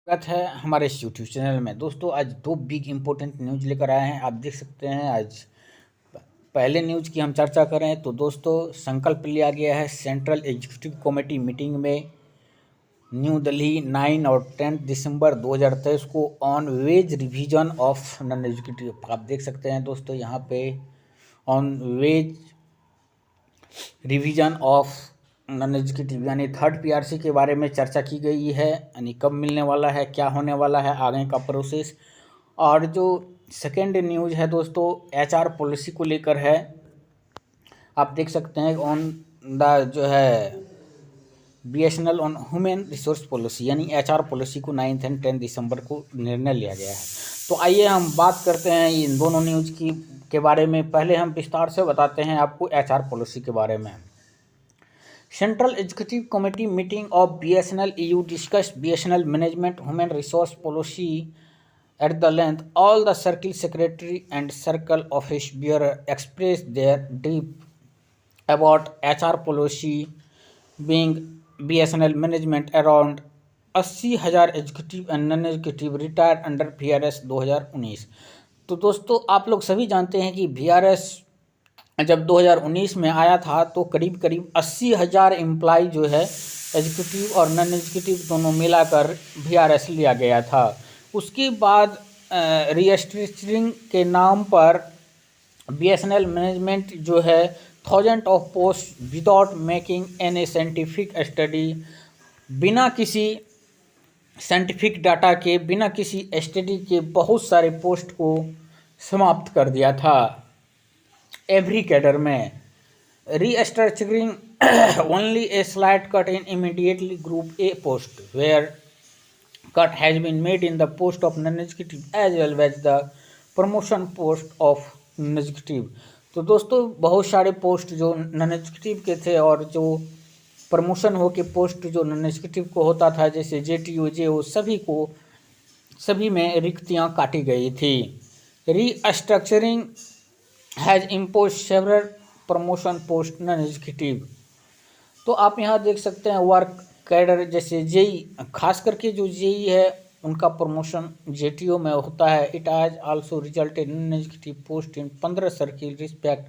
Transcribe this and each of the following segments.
स्वागत है हमारे इस यूट्यूब चैनल में। दोस्तों आज दो बिग इम्पोर्टेंट न्यूज लेकर आए हैं। आप देख सकते हैं आज पहले न्यूज की हम चर्चा करें तो दोस्तों संकल्प लिया गया है सेंट्रल एग्जीक्यूटिव कमेटी मीटिंग में न्यू दिल्ली 9 और 10 दिसंबर 2023 को on veg revision of non executive. आप देख सकते हैं दोस्तों यहाँ पे on veg revision of non executive यानी थर्ड पीआरसी के बारे में चर्चा की गई है। यानी कब मिलने वाला है, क्या होने वाला है, आगे का प्रोसेस। और जो सेकेंड न्यूज़ है दोस्तों एचआर पॉलिसी को लेकर है। आप देख सकते हैं ऑन द जो है BSNL on human resource policy यानी एचआर पॉलिसी को 9 और 10 दिसंबर को निर्णय लिया गया है। तो आइए हम बात करते हैं इन दोनों न्यूज़ के बारे में। पहले हम विस्तार से बताते हैं आपको एचआर पॉलिसी के बारे में। Central Executive Committee meeting of BSNL EU discussed BSNL management human resource policy at the length. All the circle secretary and circle office bearer expressed their deep about HR policy being BSNL management around 80,000 executive and non executive retired under VRS 2019। तो दोस्तों आप लोग सभी जानते हैं कि VRS जब 2019 में आया था तो करीब 80,000 एम्प्लॉय जो है एग्जीक्यूटिव और नॉन एग्जीक्यूटिव दोनों मिलाकर VRS लिया गया था। उसके बाद रीस्ट्रक्चरिंग के नाम पर BSNL मैनेजमेंट जो है 1000 of post without making any scientific study, बिना किसी साइंटिफिक डाटा के, बिना किसी स्टडी के बहुत सारे पोस्ट को समाप्त कर दिया था एवरी कैडर में। Restructuring only a slight cut in immediately group A post where cut has been made in the post of non executive as well as the promotion post of non executive. तो दोस्तों बहुत सारे post जो non executive के थे और जो promotion हो के पोस्ट जो नॉन एग्जीक्यूटिव को होता था जैसे JTO JO सभी में रिक्तियां काटी गई थी। Restructuring has impose several promotion post non executive. तो आप यहाँ देख सकते हैं वर्क कैडर जैसे JE, खास करके जो JE है उनका प्रमोशन JTO में होता है। It has also resulted non executive post in 15 circle respect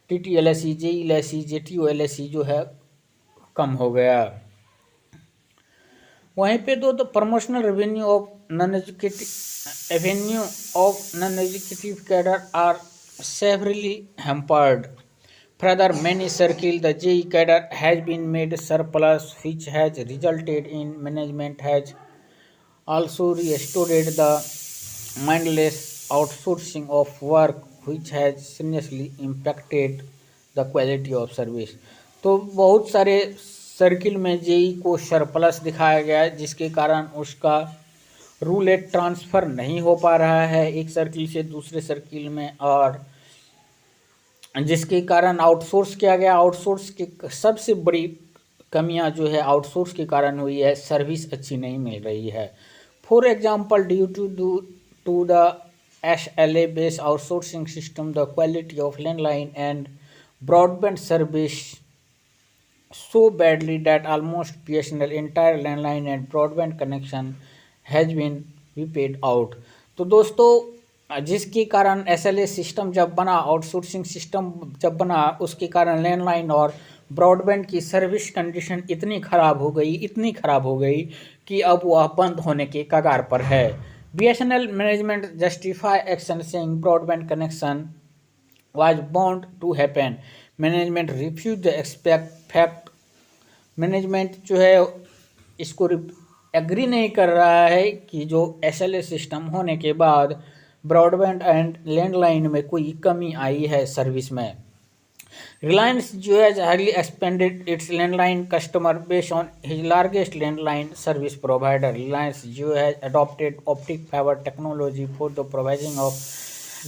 TT LSE JE LSE JTO LSE जो है कम हो गया। वहीं पे दो promotional revenue of non executive cadre are severely hampered. Further, many circle the JE cadre has been made surplus, which has resulted in management has also restored the mindless outsourcing of work, which has seriously impacted the quality of service. तो बहुत सारे circle में JE को surplus दिखाया गया है जिसके कारण उसका रूल ट्रांसफ़र नहीं हो पा रहा है एक सर्किल से दूसरे सर्किल में, और जिसके कारण आउटसोर्स किया गया। आउटसोर्स की सबसे बड़ी कमियां जो है आउटसोर्स के कारण हुई है, सर्विस अच्छी नहीं मिल रही है। For example due to the SLA based outsourcing system the quality of landline and broadband service so badly that almost BSNL entire landline and broadband connection has been paid out। तो दोस्तों जिसके कारण SLA system जब बना, outsourcing system जब बना, उसके कारण लैंडलाइन और ब्रॉडबैंड की सर्विस कंडीशन इतनी ख़राब हो गई कि अब वह बंद होने के कगार पर है। BSNL management justify action saying broadband connection was bound to happen। Management refuse the expect fact. Management जो है इसको एग्री नहीं कर रहा है कि जो SLA सिस्टम होने के बाद ब्रॉडबैंड एंड लैंडलाइन में कोई कमी आई है सर्विस में। रिलायंस जो है highly expanded it's landline customer base on his largest landline service provider. Reliance जो है adopted optic fibre technology for the providing of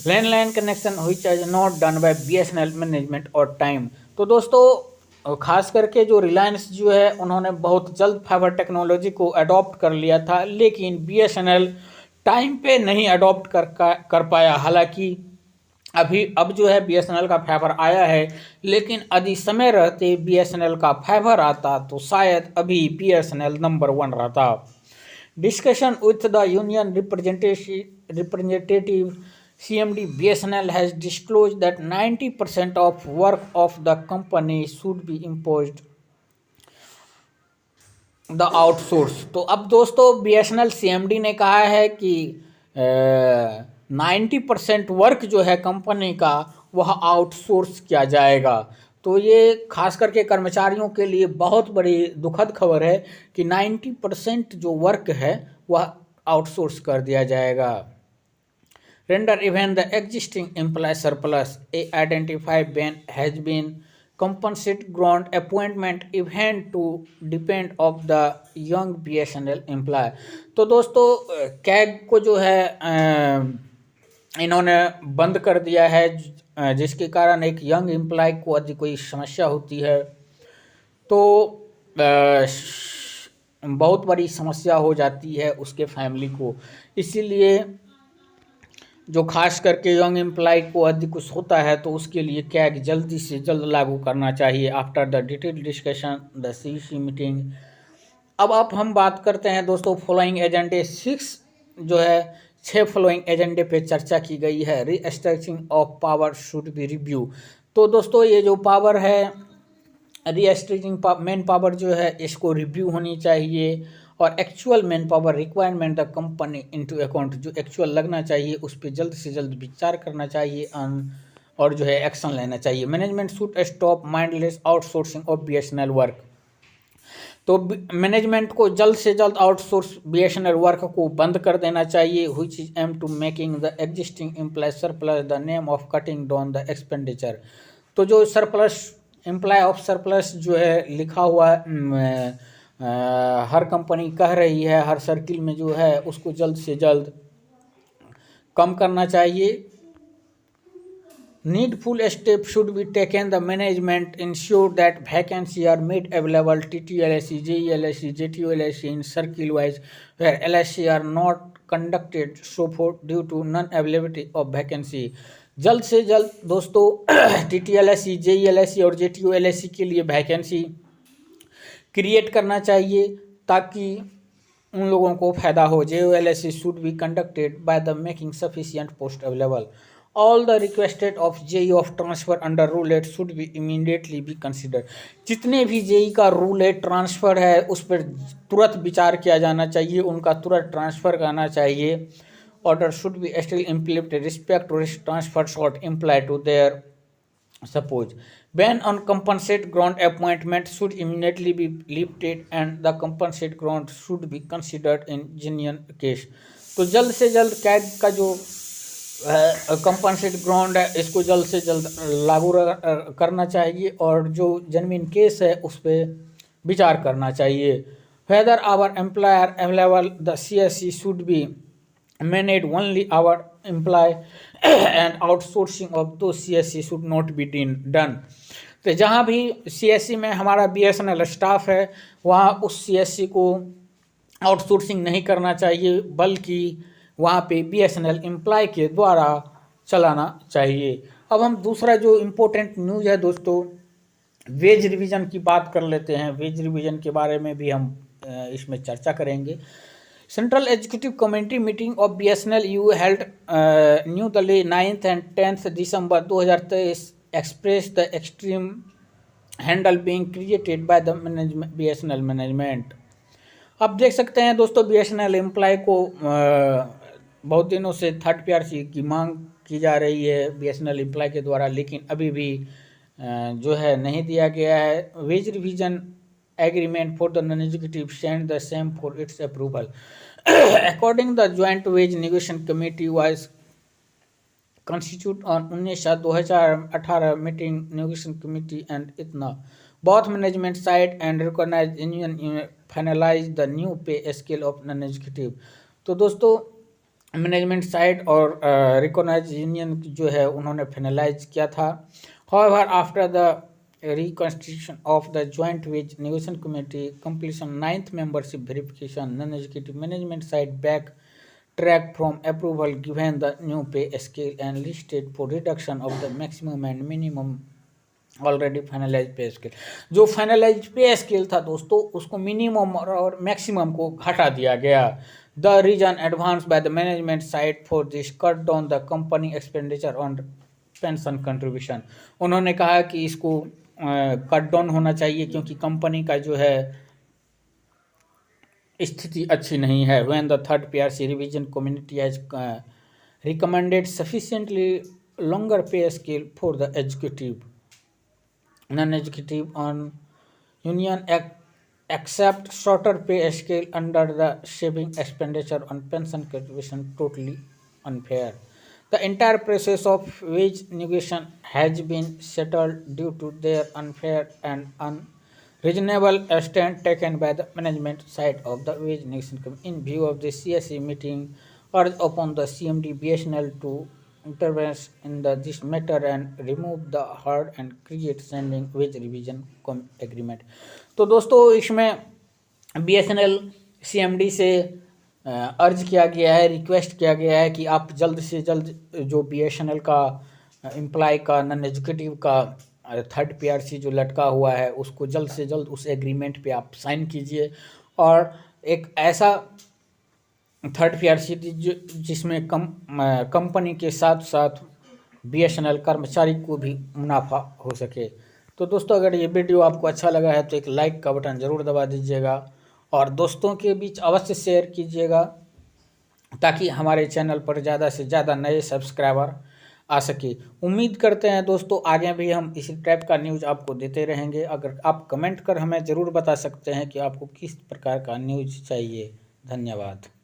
landline connection which is not done by BSNL management और टाइम। तो दोस्तों खास करके जो रिलायंस जो है उन्होंने बहुत जल्द फाइबर टेक्नोलॉजी को अडॉप्ट कर लिया था, लेकिन BSNL टाइम पे नहीं अडॉप्ट कर पाया। हालांकि अब जो है BSNL का फाइबर आया है, लेकिन यदि समय रहते BSNL का फाइबर आता तो शायद अभी BSNL नंबर 1 रहता। Discussion with the union representative CMD BSNL has disclosed that 90% of work of the company should be imposed the outsource. तो अब दोस्तों BSNL CMD ने कहा है कि 90% वर्क जो है कंपनी का वह आउटसोर्स किया जाएगा। तो ये खास करके कर्मचारियों के लिए बहुत बड़ी दुखद खबर है कि 90% जो वर्क है वह आउटसोर्स कर दिया जाएगा। Render even the existing employee surplus identify ban has been compensate grant appointment event to depend of the young BSNL employee। तो दोस्तों कैग को जो है इन्होंने बंद कर दिया है, जिसके कारण एक यंग एम्प्लॉय को यदि कोई समस्या होती है तो बहुत बड़ी समस्या हो जाती है उसके फैमिली को। इसीलिए जो खास करके यंग एम्प्लॉय को यदि कुछ होता है तो उसके लिए कैग जल्दी से जल्द लागू करना चाहिए after the detail discussion the CEC meeting. अब हम बात करते हैं दोस्तों फॉलोइंग एजेंडे 6 जो है 6 फॉलोइंग एजेंडे पे चर्चा की गई है। Restructuring of power should be review. तो दोस्तों ये जो पावर है रीस्ट्रक्चरिंग मेन पावर जो है इसको रिव्यू होनी चाहिए और actual man power requirement the company into account, जो एक्चुअल लगना चाहिए उस पर जल्द से जल्द विचार करना चाहिए और जो है एक्शन लेना चाहिए। Management should stop mindless outsourcing of BSNL work. तो मैनेजमेंट को जल्द से जल्द आउटसोर्स BSNL वर्क को बंद कर देना चाहिए which is aim to making the existing employ surplus the name of cutting down the expenditure. तो जो सरप्लस एम्प्लॉय ऑफ सरप्लस जो है लिखा हुआ हर कंपनी कह रही है, हर सर्किल में जो है उसको जल्द से जल्द कम करना चाहिए। Needful step should be taken the management ensure that vacancy are made available TTLSE, JELSE, JTLSE in circle wise where LSE are not conducted so for due to non availability of vacancy. जल्द से जल्द दोस्तों TTLSE, JELSE और JTLSE के लिए vacancy create करना चाहिए ताकि उन लोगों को फायदा हो। JOLSE should be conducted by the making sufficient post available. All the requested of JE of transfer under rule 8 should be immediately be consider. जितने भी JE का रूल 8 ट्रांसफर है उस पर तुरंत विचार किया जाना चाहिए, उनका तुरंत ट्रांसफर करना चाहिए। Order should be still implemented respect to transfer short employee to their suppose ban on compensate grant appointment should immediately be lifted and the compensate grant should be considered in genuine case। तो जल्द से जल्द CAG का जो compensate ground है इसको जल्द से जल्द लागू करना चाहिए और जो जेन्युइन केस है उस पर विचार करना चाहिए। Whether our employer available the CSE should be managed only our employee and outsourcing of those CSE should not be done। तो जहाँ भी CSE में हमारा BSNL स्टाफ है वहाँ उस CSE को आउटसोर्सिंग नहीं करना चाहिए बल्कि वहाँ पे BSNL एम्प्लॉय के द्वारा चलाना चाहिए। अब हम दूसरा जो इम्पोर्टेंट न्यूज़ है दोस्तों वेज रिवीजन की बात कर लेते हैं। वेज रिवीजन के बारे में भी हम इसमें चर्चा करेंगे। Central Executive Committee meeting of BSNL EU held New Delhi 9th and 10th December 2023 expressed the extreme handle being created by the BSNL management। अब देख सकते हैं दोस्तों BSNL एम्प्लॉय को बहुत दिनों से 3rd PRC की मांग की जा रही है BSNL एम्प्लॉय के द्वारा, लेकिन अभी भी जो है नहीं दिया गया है। Veg revision agreement for the non-executive sent the same for its approval। According the joint wage negotiation committee was constituted on 19/2018 meeting negotiation committee and ITNA both management side and recognized union finalized the new pay scale of non-executive। तो दोस्तों management side और recognise union जो है उन्होंने finalise किया था। However, after the reconstitution of the joint wage negotiation committee completion 9th membership verification non-executive management side back track from approval given the new pay scale and listed for reduction of the maximum and minimum already finalise pay scale, जो finalise pay scale था दोस्तों उसको minimum और maximum को घटा दिया गया। The reason advance by the management side for this cut down the company expenditure on pension contribution. उन्होंने कहा कि इसको कट डाउन होना चाहिए क्योंकि कंपनी का जो है स्थिति अच्छी नहीं है। When the third PRC revision community has recommended sufficiently longer pay scale for the executive, non-executive on union accept shorter pay scale under the saving expenditure on pension contribution totally unfair. The entire process of wage negotiation has been settled due to their unfair and unreasonable stand taken by the management side of the wage negotiation committee. In view of the CSE meeting, urged upon the CMD BSNL to intervene in this matter and remove the hard and create standing wage revision agreement। तो दोस्तों इसमें BSNL CMD से अर्ज किया गया है, request किया गया है कि आप जल्द से जल्द जो BSNL का एम्प्लॉय का नॉन एजुकेटिव का थर्ड पीआरसी जो लटका हुआ है उसको जल्द से जल्द उस एग्रीमेंट पे आप साइन कीजिए और एक ऐसा थर्ड पीआरसी जिसमें कंपनी के साथ साथ BSNL कर्मचारी को भी मुनाफा हो सके। तो दोस्तों अगर ये वीडियो आपको अच्छा लगा है तो एक लाइक का बटन ज़रूर दबा दीजिएगा और दोस्तों के बीच अवश्य शेयर कीजिएगा ताकि हमारे चैनल पर ज़्यादा से ज़्यादा नए सब्सक्राइबर आ सके। उम्मीद करते हैं दोस्तों आगे भी हम इसी टाइप का न्यूज़ आपको देते रहेंगे। अगर आप कमेंट कर हमें ज़रूर बता सकते हैं कि आपको किस प्रकार का न्यूज़ चाहिए। धन्यवाद।